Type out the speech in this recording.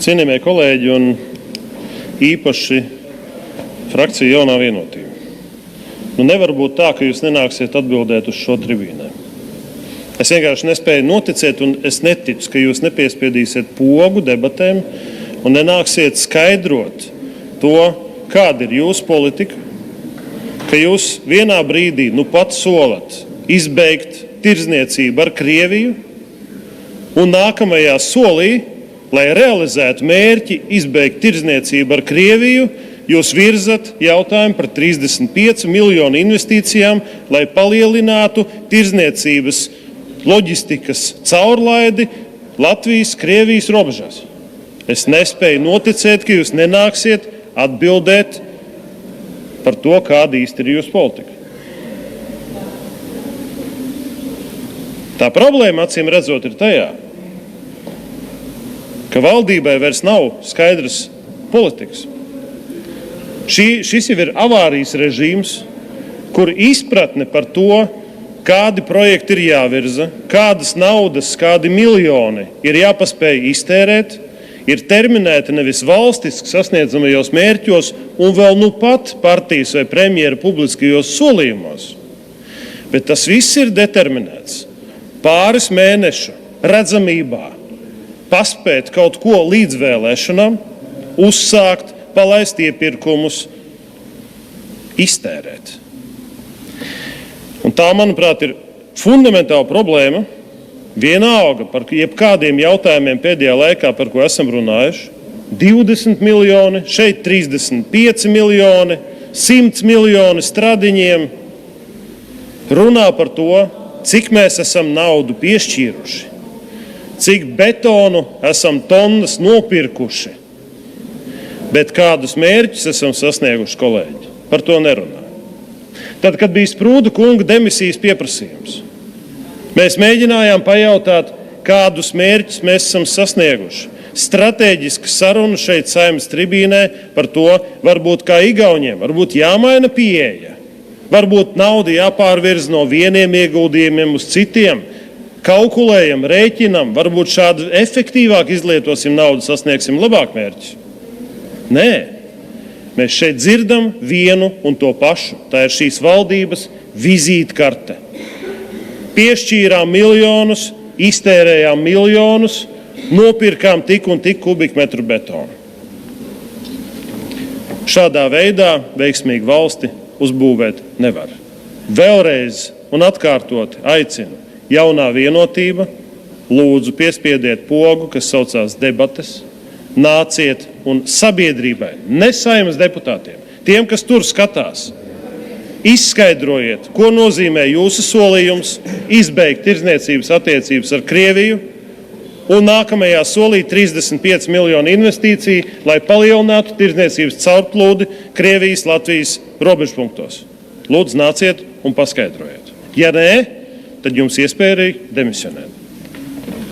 Cienījamie kolēģi un īpaši frakcija Jaunā Vienotība. Nevar būt tā, ka jūs nenāksiet atbildēt uz šo tribīnē. Es vienkārši nespēju noticēt, un es neticu, ka jūs nepiespiedīsiet pogu debatēm un nenāksiet skaidrot to, kāda ir jūsu politika, ka jūs vienā brīdī pat solat izbeigt tirdzniecību ar Krieviju, un nākamajā solī, lai realizētu mērķi izbeigt tirdzniecību ar Krieviju, jūs virzat jautājumu par 35 miljonu investīcijām, lai palielinātu tirdzniecības loģistikas caurlaidi Latvijas-Krievijas robežās. Es nespēju noticēt, ka jūs nenāksiet atbildēt par to, kāda īsti ir jūsu politika. Tā problēma, acīm redzot, ir tajā, ka valdībai vairs nav skaidras politikas. Šis jau ir avārijas režīms, kur izpratne par to, kādi projekti ir jāvirza, kādas naudas, kādi miljoni ir jāpaspēj iztērēt, ir terminēti nevis valstiski sasniedzamajos mērķos un vēl pat partijas vai premjera publiskajos solījumos, bet tas viss ir determinēts pāris mēnešu redzamībā, paspēt kaut ko līdz vēlēšanām, uzsākt, palaist iepirkumus, iztērēt. Un tā, manuprāt, ir fundamentāla problēma, vienalga par jebkādiem jautājumiem pēdējā laikā, par ko esam runājuši. 20 miljoni, šeit 35 miljoni, 100 miljoni stradiņiem. Runā par to, cik mēs esam naudu piešķīruši, cik betonu esam tonnas nopirkuši. Bet kādus mērķus esam sasnieguši, kolēģi? Par to nerunā. Tad, kad bija Sprūda kunga demisijas pieprasījums, mēs mēģinājām pajautāt, kādus mērķus mēs esam sasnieguši. Stratēģiska saruna šeit Saeimas tribīnē par to, varbūt kā Igauniem, varbūt jāmaina pieeja, varbūt nauda jāpārvirz no vieniem ieguldījumiem uz citiem, kalkulējam, rēķinam, varbūt šādi efektīvāk izlietosim naudu, sasniegsim labāk mērķus. Nē, mēs šeit dzirdam vienu un to pašu. Tā ir šīs valdības vizītkarte. Piešķīrām miljonus, iztērējām miljonus, nopirkām tik un tik kubikmetru betonu. Šādā veidā veiksmīgi valsti uzbūvēt nevar. Vēlreiz un atkārtoti aicinu Jaunā Vienotība, lūdzu piespiediet pogu, kas saucās debates, nāciet un sabiedrībai, ne Saeimas deputātiem, tiem, kas tur skatās, izskaidrojiet, ko nozīmē jūsu solījums izbeigt tirdzniecības attiecības ar Krieviju un nākamajā solī 35 miljonu investīciju, lai palielinātu tirdzniecības caurplūdi Krievijas-Latvijas robežpunktos. Lūdzu, nāciet un paskaidrojiet. Ja nē, tad jums iespēja arī demisionēt.